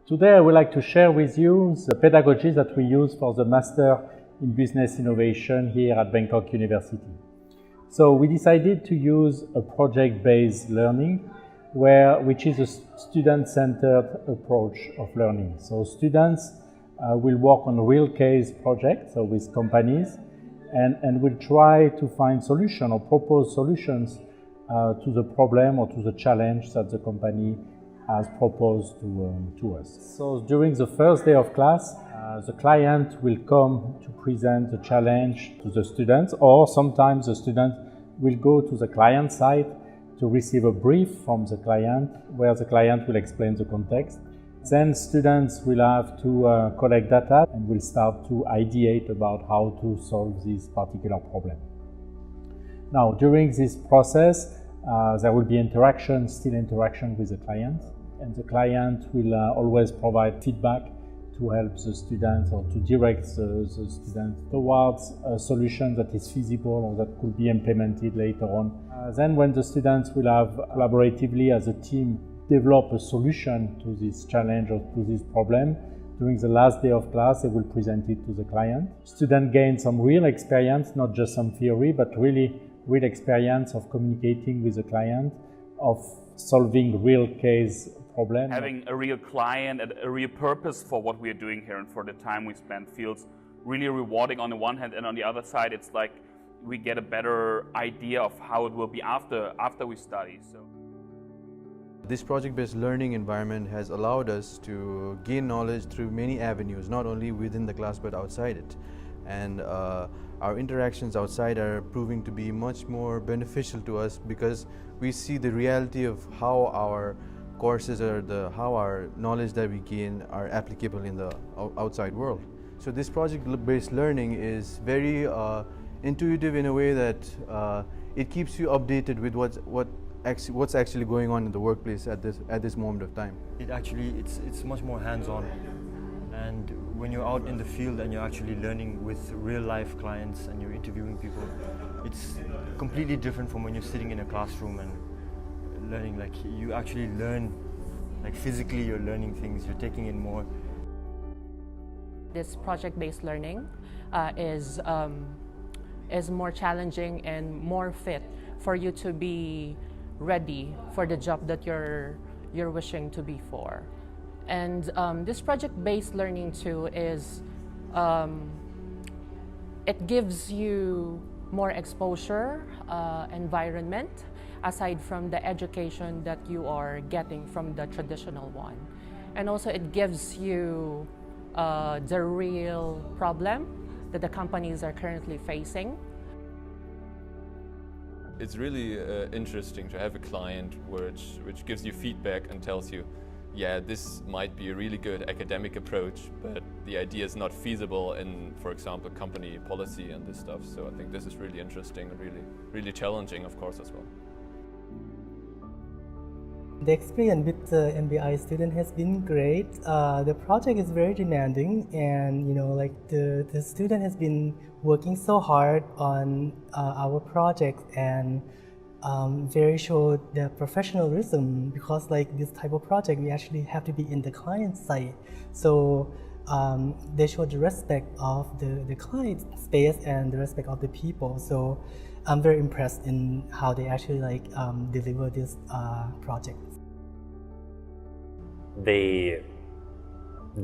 Today I would like to share with you the pedagogy that we use for the Master in Business Innovation here at Bangkok University. So we decided to use a project-based learning which is a student-centered approach of learning. So students will work on real case projects, so with companies, and will try to find solutions or propose solutions to the problem or to the challenge that the company has proposed to us. So during the first day of class, the client will come to present the challenge to the students, or sometimes the student will go to the client side to receive a brief from the client where the client will explain the context. Then students will have to collect data and will start to ideate about how to solve this particular problem. Now, during this process, there will be still interaction with the client, and the client will always provide feedback to help the students or to direct the students towards a solution that is feasible or that could be implemented later on. Then when the students will have collaboratively as a team develop a solution to this challenge or to this problem, during the last day of class they will present it to the client. Students gain some real experience, not just some theory, but really real experience of communicating with the client, of solving real case problems. Having a real client and a real purpose for what we are doing here and for the time we spend feels really rewarding on the one hand, and on the other side it's like we get a better idea of how it will be after we study. This project-based learning environment has allowed us to gain knowledge through many avenues, not only within the class but outside it. And our interactions outside are proving to be much more beneficial to us because we see the reality of how our courses or how our knowledge that we gain are applicable in the outside world. So this project-based learning is very intuitive in a way that it keeps you updated with what's actually going on in the workplace at this moment of time. It's much more hands-on, and when you're out in the field and you're actually learning with real-life clients and you're interviewing people, it's completely different from when you're sitting in a classroom and learning. Like, you actually learn, like physically you're learning things, you're taking in more. This project-based learning is more challenging and more fit for you to be ready for the job that you're wishing to be for. And this project-based learning too is, it gives you more exposure, environment, aside from the education that you are getting from the traditional one. And also it gives you the real problem that the companies are currently facing. It's really interesting to have a client which gives you feedback and tells you, yeah, this might be a really good academic approach, but the idea is not feasible in, for example, company policy and this stuff. So I think this is really interesting and really challenging, of course, as well. The experience with the MBA student has been great. The project is very demanding, and the student has been working so hard on our project and very showed the professionalism, because this type of project we actually have to be in the client side. So they showed the respect of the client space and the respect of the people. So I'm very impressed in how they actually deliver this project. They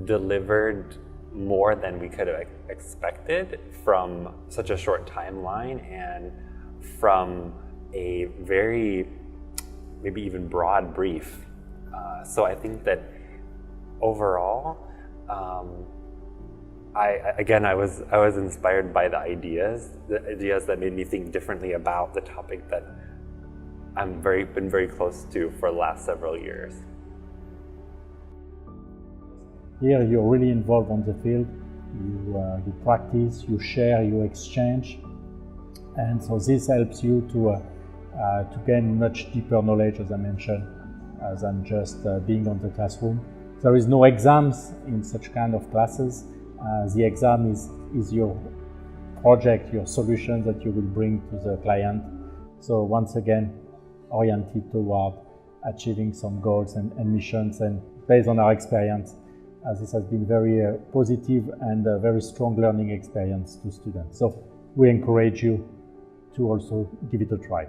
delivered more than we could have expected from such a short timeline and from a very, maybe even broad brief. So I think that overall, I was inspired by the ideas that made me think differently about the topic that I've been very close to for the last several years. Here you're really involved on the field. You practice, you share, you exchange, and so this helps you to gain much deeper knowledge, as I mentioned, than just being on the classroom. There is no exams in such kind of classes. The exam is your project, your solution that you will bring to the client. So once again, oriented toward achieving some goals and missions, and based on our experience, as this has been very positive and a very strong learning experience to students. So we encourage you to also give it a try.